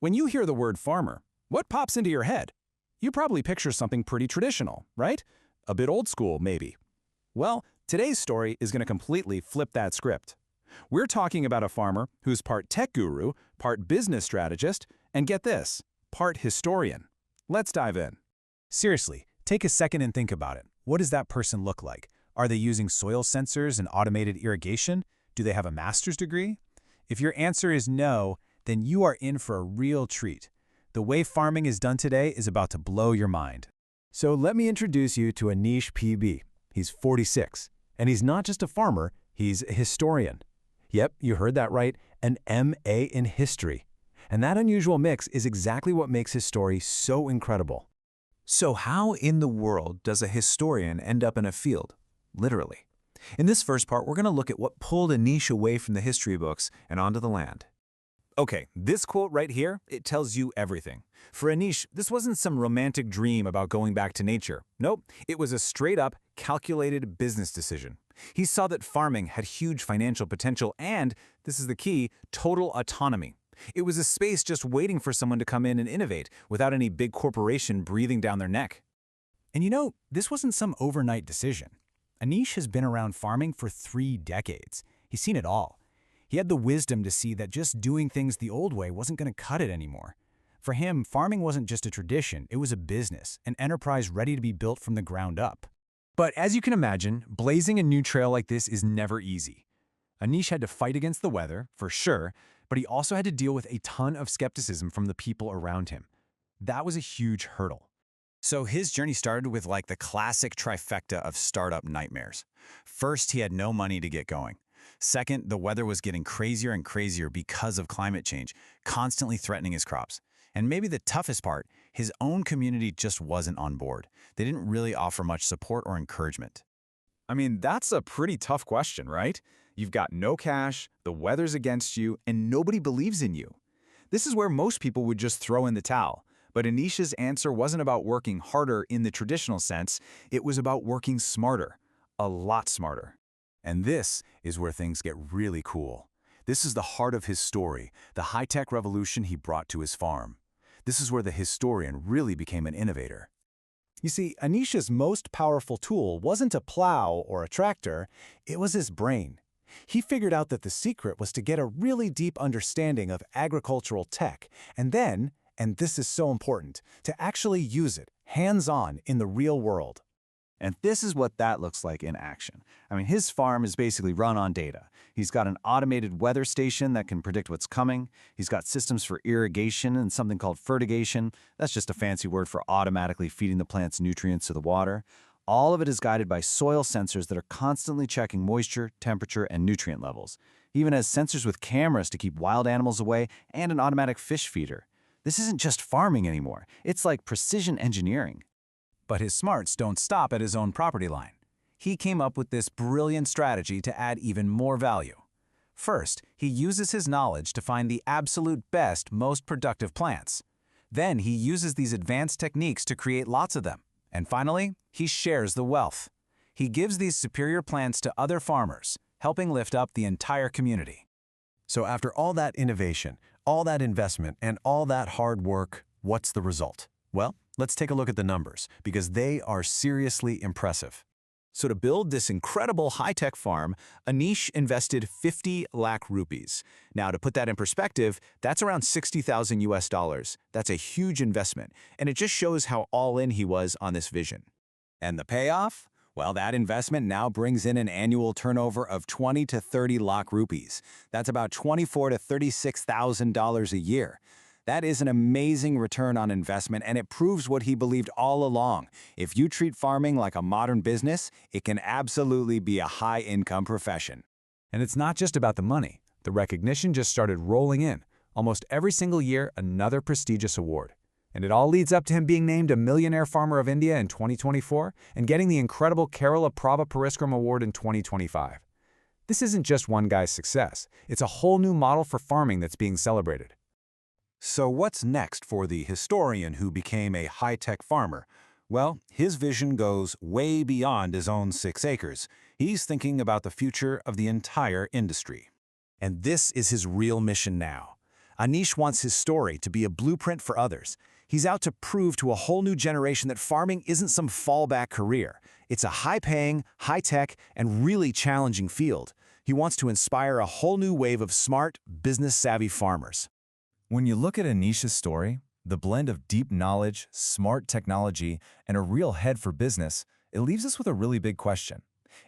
When you hear the word farmer, what pops into your head? You probably picture something pretty traditional, right? A bit old school, maybe. Well, today's story is going to completely flip that script. We're talking about a farmer who's part tech guru, part business strategist, and get this, part historian. Let's dive in. Seriously, take a second and think about it. What does that person look like? Are they using soil sensors and automated irrigation? Do they have a master's degree? If your answer is no, then you are in for a real treat. The way farming is done today is about to blow your mind. So let me introduce you to Aneesh P. He's 46, and he's not just a farmer, he's a historian. Yep, you heard that right, an M.A. in history. And that unusual mix is exactly what makes his story so incredible. So how in the world does a historian end up in a field? Literally. In this first part, we're going to look at what pulled Aneesh away from the history books and onto the land. Okay, this quote right here, it tells you everything. For Aneesh, this wasn't some romantic dream about going back to nature. Nope, it was a straight-up, calculated business decision. He saw that farming had huge financial potential and, this is the key, total autonomy. It was a space just waiting for someone to come in and innovate without any big corporation breathing down their neck. And you know, this wasn't some overnight decision. Aneesh has been around farming for 3 decades. He's seen it all. He had the wisdom to see that just doing things the old way wasn't going to cut it anymore. For him, farming wasn't just a tradition, it was a business, an enterprise ready to be built from the ground up. But as you can imagine, blazing a new trail like this is never easy. Aneesh had to fight against the weather, for sure, but he also had to deal with a ton of skepticism from the people around him. That was a huge hurdle. So his journey started with like the classic trifecta of startup nightmares. First, he had no money to get going. Second, the weather was getting crazier and crazier because of climate change, constantly threatening his crops. And maybe the toughest part, his own community just wasn't on board. They didn't really offer much support or encouragement. I mean, that's a pretty tough question, right? You've got no cash, the weather's against you, and nobody believes in you. This is where most people would just throw in the towel. But Aneesh's answer wasn't about working harder in the traditional sense, it was about working smarter, a lot smarter. And this is where things get really cool. This is the heart of his story, the high-tech revolution he brought to his farm. This is where the historian really became an innovator. You see, Aneesh's most powerful tool wasn't a plow or a tractor, it was his brain. He figured out that the secret was to get a really deep understanding of agricultural tech, and then, and this is so important, to actually use it, hands-on, in the real world. And this is what that looks like in action. I mean, his farm is basically run on data. He's got an automated weather station that can predict what's coming. He's got systems for irrigation and something called fertigation. That's just a fancy word for automatically feeding the plants nutrients to the water. All of it is guided by soil sensors that are constantly checking moisture, temperature, and nutrient levels. He even has sensors with cameras to keep wild animals away and an automatic fish feeder. This isn't just farming anymore. It's like precision engineering. But his smarts don't stop at his own property line. He came up with this brilliant strategy to add even more value. First, he uses his knowledge to find the absolute best, most productive plants. Then he uses these advanced techniques to create lots of them. And finally, he shares the wealth. He gives these superior plants to other farmers, helping lift up the entire community. So after all that innovation, all that investment, and all that hard work, what's the result? Well, let's take a look at the numbers, because they are seriously impressive. So to build this incredible high-tech farm, Aneesh invested 50 lakh rupees. Now, to put that in perspective, that's around 60,000 US dollars. That's a huge investment, and it just shows how all-in he was on this vision. And the payoff? Well, that investment now brings in an annual turnover of 20 to 30 lakh rupees. That's about $24,000 to $36,000 a year. That is an amazing return on investment, and it proves what he believed all along. If you treat farming like a modern business, it can absolutely be a high-income profession. And it's not just about the money. The recognition just started rolling in. Almost every single year, another prestigious award. And it all leads up to him being named a Millionaire Farmer of India in 2024 and getting the incredible Kerala Prabha Pariskram Award in 2025. This isn't just one guy's success. It's a whole new model for farming that's being celebrated. So what's next for the historian who became a high-tech farmer? Well, his vision goes way beyond his own 6 acres. He's thinking about the future of the entire industry. And this is his real mission now. Aneesh wants his story to be a blueprint for others. He's out to prove to a whole new generation that farming isn't some fallback career. It's a high-paying, high-tech, and really challenging field. He wants to inspire a whole new wave of smart, business-savvy farmers. When you look at Aneesh's story, the blend of deep knowledge, smart technology, and a real head for business, it leaves us with a really big question.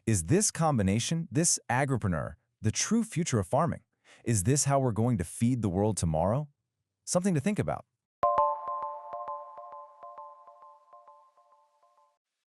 Is this combination, this agripreneur, the true future of farming? Is this how we're going to feed the world tomorrow? Something to think about.